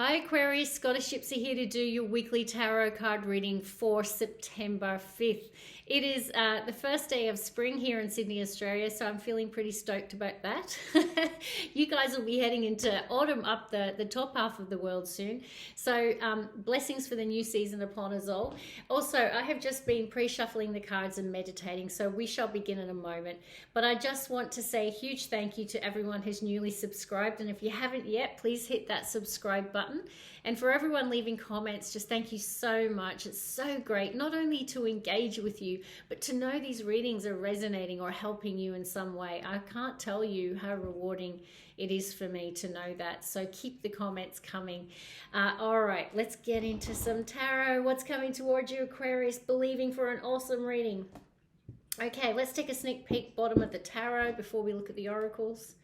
Hi Aquarius, Scottish Gypsy here to do your weekly tarot card reading for September 5th. It is the first day of spring here in Sydney, Australia, so I'm feeling pretty stoked about that. You guys will be heading into autumn up the top half of the world soon. So blessings for the new season upon us all. Also, I have just been pre-shuffling the cards and meditating, so we shall begin in a moment. But I just want to say a huge thank you to everyone who's newly subscribed. And if you haven't yet, please hit that subscribe button. And for everyone leaving comments, just thank you so much. It's so great not only to engage with you, but to know these readings are resonating or helping you in some way. I can't tell you how rewarding it is for me to know that. So keep the comments coming. All right, let's get into some tarot. What's coming towards you, Aquarius? Believing for an awesome reading. Okay, let's take a sneak peek bottom of the tarot before we look at the oracles.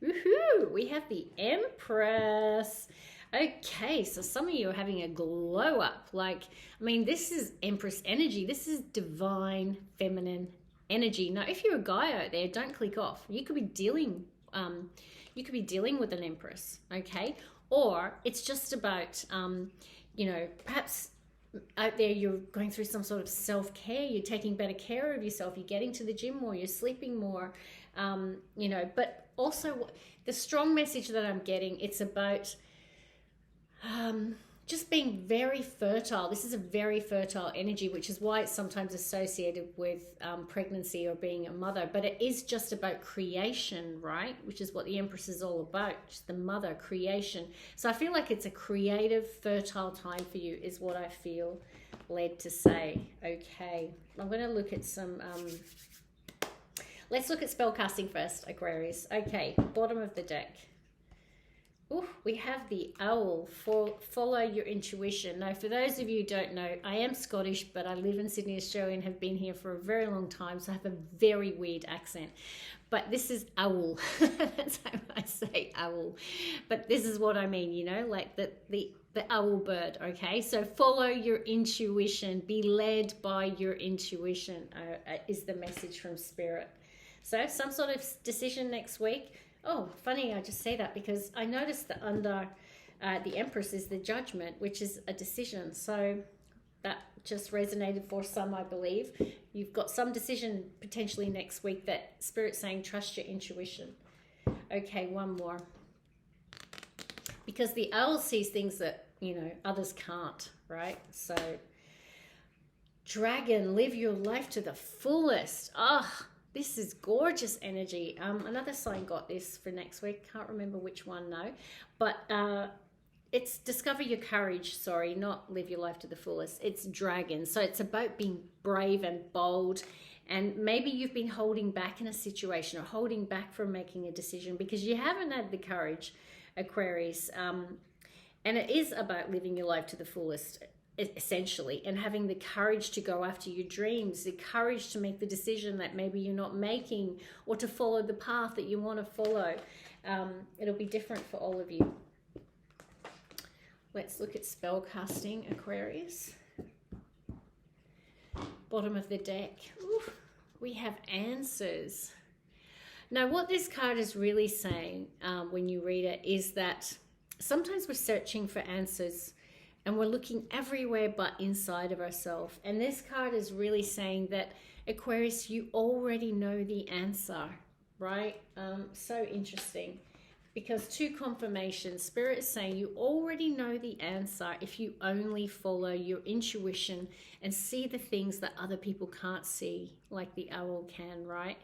Woohoo! We have the Empress. Okay, so some of you are having a glow up. This is Empress energy. This is divine feminine energy. Now, if you're a guy out there, don't click off. You could be dealing with an Empress, okay? Or it's just about, perhaps out there you're going through some sort of self-care. You're taking better care of yourself. You're getting to the gym more. You're sleeping more, But also the strong message that I'm getting, it's about just being very fertile. This is a very fertile energy, which is why it's sometimes associated with pregnancy or being a mother. But it is just about creation, right? Which is what the Empress is all about, just the mother, creation. So I feel like it's a creative, fertile time for you is what I feel led to say. Okay, I'm going to look at some... let's look at spellcasting first, Aquarius. Okay, bottom of the deck. Ooh, we have the owl. Follow your intuition. Now, for those of you who don't know, I am Scottish, but I live in Sydney, Australia, and have been here for a very long time, so I have a very weird accent. But this is owl. That's how I say owl. But this is what I mean, like the owl bird, okay? So follow your intuition. Be led by your intuition is the message from Spirit. So some sort of decision next week. Oh, funny, I just say that because I noticed that under the Empress is the Judgment, which is a decision. So that just resonated for some, I believe. You've got some decision potentially next week that Spirit's saying, trust your intuition. Okay, one more. Because the owl sees things that, others can't, right? So, Dragon, live your life to the fullest. This is gorgeous energy. Another sign got this for next week. Can't remember which one now. But it's discover your courage. Sorry, not live your life to the fullest. It's Dragon. So it's about being brave and bold. And maybe you've been holding back in a situation or holding back from making a decision because you haven't had the courage, Aquarius. And it is about living your life to the fullest, essentially, and having the courage to go after your dreams, the courage to make the decision that maybe you're not making, or to follow the path that you want to follow. It'll be different for all of you. Let's look at spell casting, Aquarius. Bottom of the deck. Ooh, we have answers. Now, what this card is really saying when you read it is that sometimes we're searching for answers and we're looking everywhere but inside of ourselves. And this card is really saying that, Aquarius, you already know the answer, right? So interesting. Because two confirmations, Spirit is saying you already know the answer if you only follow your intuition and see the things that other people can't see, like the owl can, right?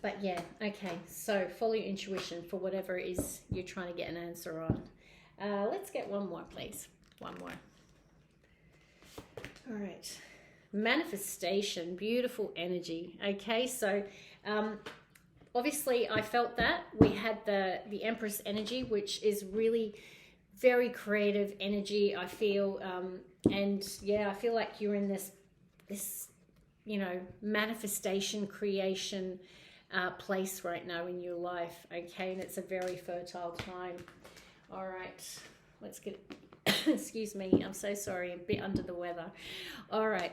But yeah, okay. So follow your intuition for whatever it is you're trying to get an answer on. Let's get one more, please. One more. All right. Manifestation, beautiful energy. Okay, so obviously I felt that. We had the Empress energy, which is really very creative energy, I feel. And yeah, I feel like you're in this manifestation, creation place right now in your life. Okay, and it's a very fertile time. All right, Let's get excuse me, I'm so sorry, a bit under the weather. All right,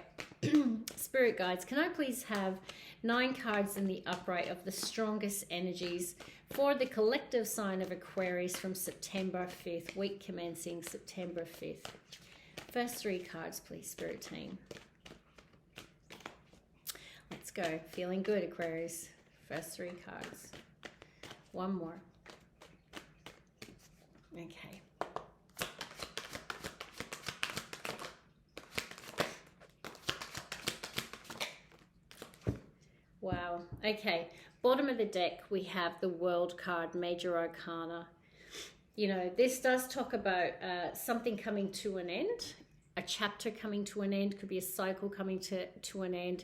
Spirit guides, can I please have 9 cards in the upright of the strongest energies for the collective sign of Aquarius from September 5th, week commencing September 5th. First 3 cards, please, Spirit team. Let's go. Feeling good, Aquarius. First 3 cards. One more. Okay. Wow. Okay. Bottom of the deck, we have the World card, Major Arcana. You know, this does talk about something coming to an end, a chapter coming to an end, could be a cycle coming to an end.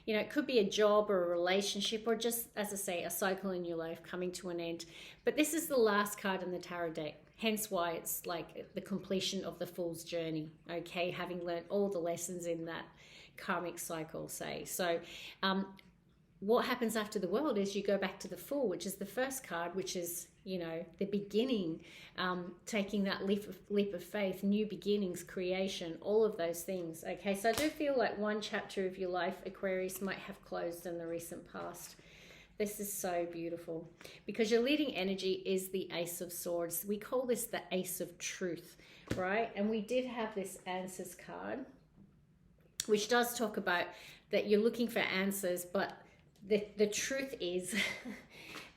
You know, it could be a job or a relationship or just, as I say, a cycle in your life coming to an end. But this is the last card in the tarot deck, hence why it's like the completion of the Fool's journey, okay, having learned all the lessons in that karmic cycle, say. So, what happens after the World is you go back to the Fool, which is the first card, which is, you know, the beginning, taking that leap of faith, new beginnings, creation, all of those things. Okay, so I do feel like one chapter of your life, Aquarius, might have closed in the recent past. This is so beautiful because your leading energy is the Ace of Swords. We call this the Ace of Truth, right? And we did have this Answers card, which does talk about that you're looking for answers, but the truth is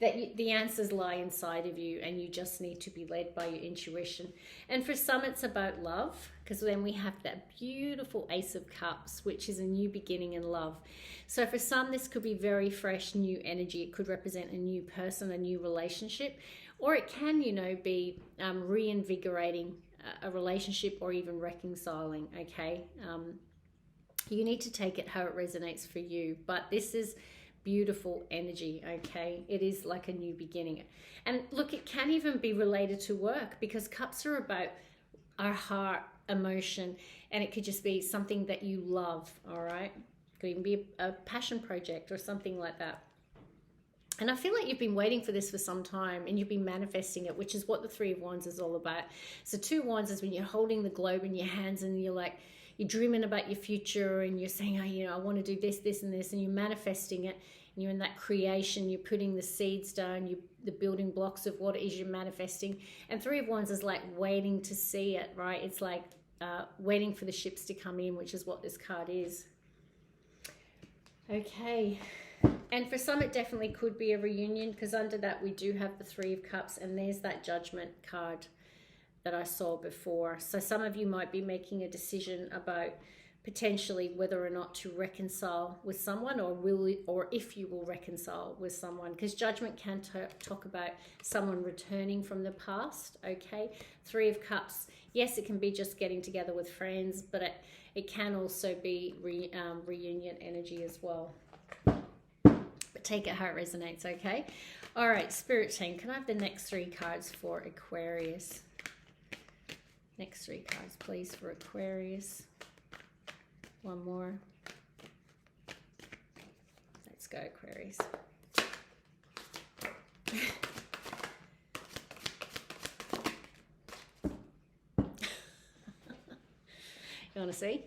that the answers lie inside of you and you just need to be led by your intuition. And for some, it's about love, because then we have that beautiful Ace of Cups, which is a new beginning in love. So for some, this could be very fresh, new energy. It could represent a new person, a new relationship, or it can, you know, be reinvigorating a relationship or even reconciling, okay? You need to take it how it resonates for you, but this is beautiful energy, okay? It is like a new beginning. And look, it can even be related to work, because cups are about our heart, emotion, and it could just be something that you love, all right? It could even be a passion project or something like that. And I feel like you've been waiting for this for some time and you've been manifesting it, which is what the 3 of Wands is all about. So 2 Wands is when you're holding the globe in your hands and you're like, you're dreaming about your future and you're saying, oh, you know, I want to do this, this, and this, and you're manifesting it. And you're in that creation, you're putting the seeds down, the building blocks of what it is you're manifesting. And 3 of Wands is like waiting to see it, right? It's like waiting for the ships to come in, which is what this card is. Okay. And for some, it definitely could be a reunion, because under that we do have the 3 of Cups, and there's that Judgment card that I saw before. So some of you might be making a decision about potentially whether or not to reconcile with someone, or if you will reconcile with someone, because Judgment can talk about someone returning from the past, okay? 3 of Cups, yes, it can be just getting together with friends, but it can also be reunion energy as well. But take it how it resonates, okay? All right, Spirit team, can I have the next 3 cards for Aquarius? Next 3 cards, please, for Aquarius. One more. Let's go, Aquarius. You want to see?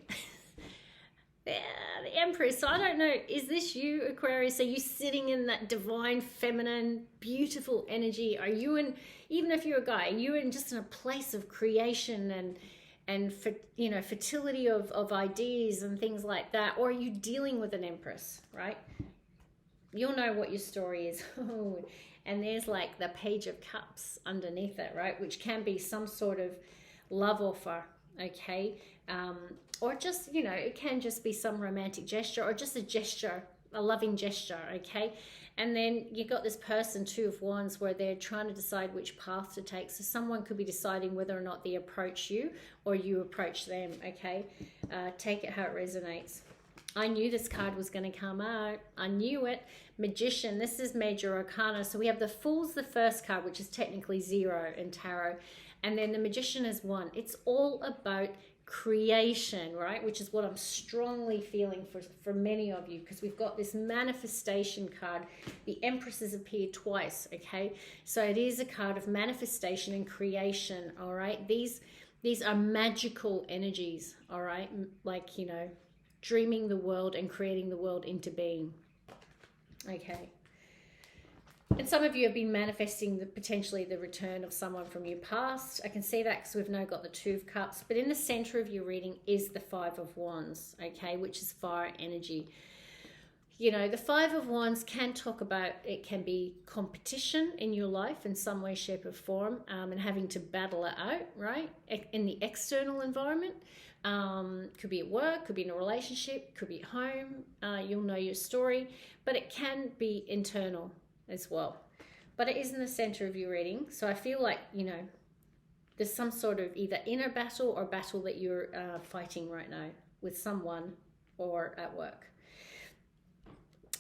Yeah, the Empress. So I don't know, is this you, Aquarius? Are you sitting in that divine, feminine, beautiful energy? Are you in, even if you're a guy, are you in just in a place of creation and for, you know, fertility of ideas and things like that? Or are you dealing with an Empress, right? You'll know what your story is. And there's like the Page of Cups underneath it, right? Which can be some sort of love offer, okay? Or just, you know, it can just be some romantic gesture, or just a gesture, a loving gesture, okay? And then you got this person, 2 of Wands, where they're trying to decide which path to take. So someone could be deciding whether or not they approach you or you approach them, okay? Take it how it resonates. I knew this card was going to come out. I knew it. Magician, this is Major Arcana. So we have the Fool's the first card, which is technically 0 in Tarot. And then the Magician is 1. It's all about creation, right? Which is what I'm strongly feeling for many of you, because we've got this manifestation card. The Empress has appeared twice, okay? So it is a card of manifestation and creation, all right? These are magical energies, all right? Like, you know, dreaming the world and creating the world into being, okay? And some of you have been manifesting potentially the return of someone from your past. I can see that because we've now got the Two of Cups. But in the center of your reading is the Five of Wands, okay, which is fire energy. You know, the Five of Wands can talk about, it can be competition in your life in some way, shape or form, and having to battle it out, right, in the external environment. Could be at work, could be in a relationship, could be at home. You'll know your story, but it can be internal as well. But it is in the center of your reading. So I feel like, you know, there's some sort of either inner battle or battle that you're fighting right now with someone or at work.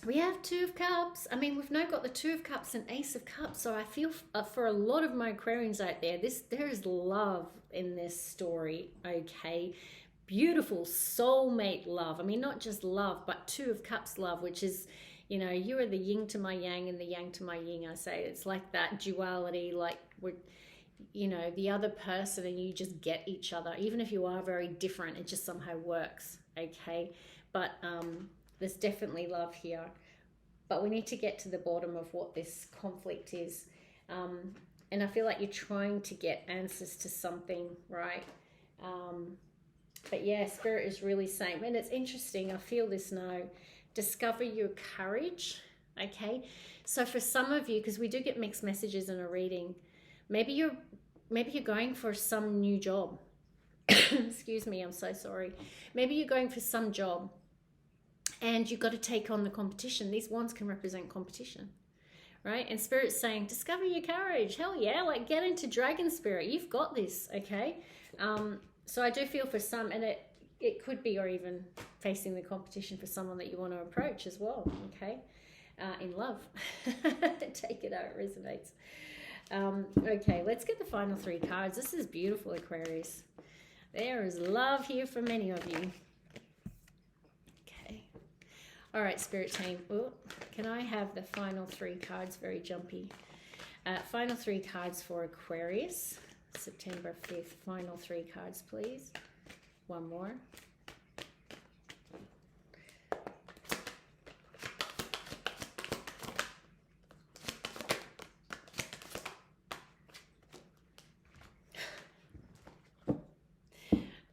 We have Two of Cups. I mean, we've now got the Two of Cups and Ace of Cups. So I feel for a lot of my Aquarians out there, there is love in this story, okay? Beautiful soulmate love. I mean, not just love, but Two of Cups love, which is, you know, you are the yin to my yang and the yang to my yin, I say. It's like that duality, like we're, you know, the other person and you just get each other. Even if you are very different, it just somehow works, okay? But there's definitely love here. But we need to get to the bottom of what this conflict is. And I feel like you're trying to get answers to something, right? But yeah, Spirit is really saying, and it's interesting, I feel this now, discover your courage, okay? So for some of you, because we do get mixed messages in a reading, maybe you're going for some new job. Excuse me, I'm so sorry. Maybe you're going for some job and you've got to take on the competition. These wands can represent competition, right? And Spirit's saying, discover your courage. Hell yeah, like get into Dragon Spirit. You've got this, okay? So I do feel for some, and it could be, or even facing the competition for someone that you want to approach as well, okay? In love. Take it out, it resonates. Okay, let's get the final three cards. This is beautiful, Aquarius. There is love here for many of you. Okay. All right, Spirit team. Oh, can I have the final three cards? Very jumpy. Final three cards for Aquarius. September 5th. Final three cards, please. One more.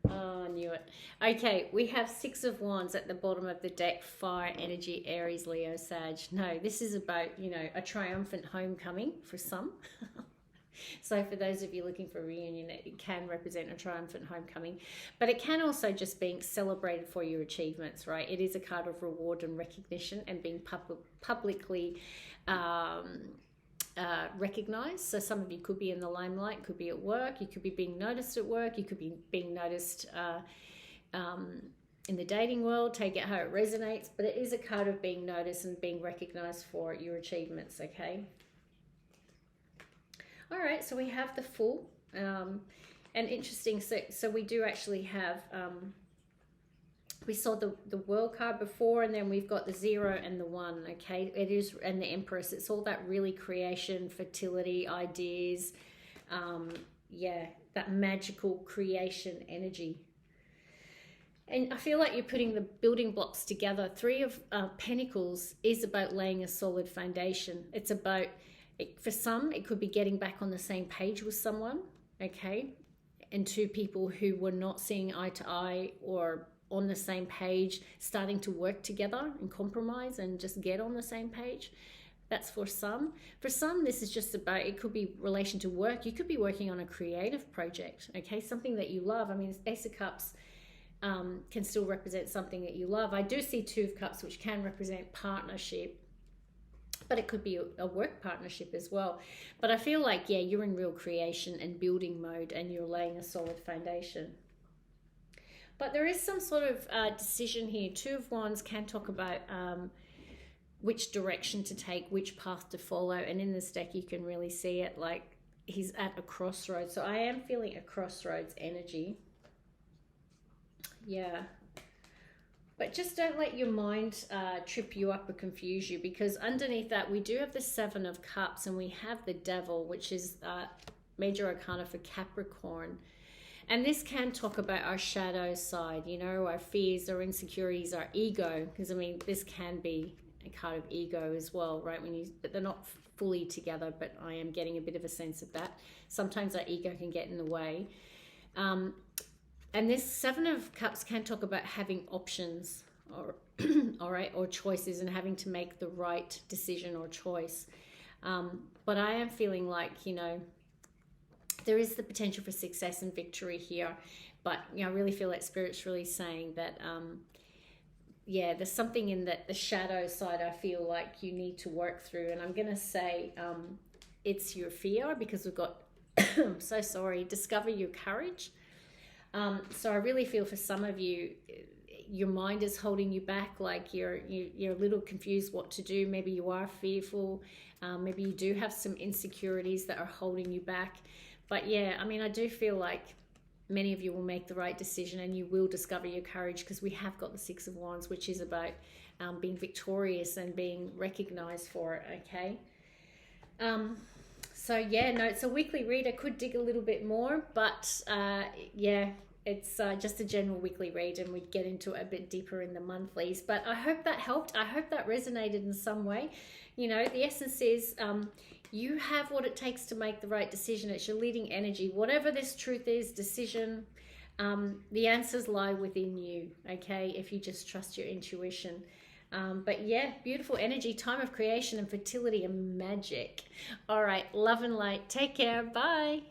Oh, I knew it. Okay, we have Six of Wands at the bottom of the deck. Fire energy, Aries, Leo, Sag. No, this is about, you know, a triumphant homecoming for some. So for those of you looking for a reunion, it can represent a triumphant homecoming, but it can also just being celebrated for your achievements, right? It is a card of reward and recognition and being publicly recognized. So some of you could be in the limelight, could be at work, you could be being noticed at work, you could be being noticed in the dating world. Take it how it resonates, but it is a card of being noticed and being recognized for your achievements, okay? All right, so we have the Fool, and interesting, so we do actually have, we saw the World card before, and then we've got the 0 and the 1, okay? It is, and the Empress, it's all that really creation, fertility, ideas, yeah, that magical creation energy. And I feel like you're putting the building blocks together. Three of Pentacles is about laying a solid foundation. It's about, for some, it could be getting back on the same page with someone, okay? And two people who were not seeing eye to eye or on the same page, starting to work together and compromise and just get on the same page. That's for some. For some, this is just about, it could be relation to work. You could be working on a creative project, okay? Something that you love. I mean, Ace of Cups can still represent something that you love. I do see Two of Cups, which can represent partnership, but it could be a work partnership as well. But I feel like, yeah, you're in real creation and building mode and you're laying a solid foundation. But there is some sort of decision here. Two of Wands can talk about which direction to take, which path to follow. And in this deck, you can really see it, like he's at a crossroads. So I am feeling a crossroads energy. Yeah. But just don't let your mind trip you up or confuse you, because underneath that we do have the Seven of Cups and we have the Devil, which is major arcana for Capricorn. And this can talk about our shadow side, you know, our fears, our insecurities, our ego. Because, I mean, this can be a card of ego as well, right? But they're not fully together, but I am getting a bit of a sense of that. Sometimes our ego can get in the way. And this Seven of Cups can talk about having options, or all right, or choices, and having to make the right decision or choice. But I am feeling like, you know, there is the potential for success and victory here. But, you know, I really feel that Spirit's really saying that, yeah, there's something in the shadow side I feel like you need to work through. And I'm going to say it's your fear, because we've got, I'm so sorry, discover your courage. So I really feel for some of you, your mind is holding you back, like you're a little confused what to do. Maybe you are fearful. Maybe you do have some insecurities that are holding you back. But yeah, I mean, I do feel like many of you will make the right decision and you will discover your courage, because we have got the Six of Wands, which is about being victorious and being recognized for it, okay? So yeah, no, it's a weekly read. I could dig a little bit more, but yeah, it's just a general weekly read, and we'd get into it a bit deeper in the monthlies. But I hope that helped. I hope that resonated in some way. You know, the essence is you have what it takes to make the right decision. It's your leading energy. Whatever this truth is, decision, the answers lie within you, okay, if you just trust your intuition. But yeah, beautiful energy, time of creation and fertility and magic. All right, love and light. Take care. Bye.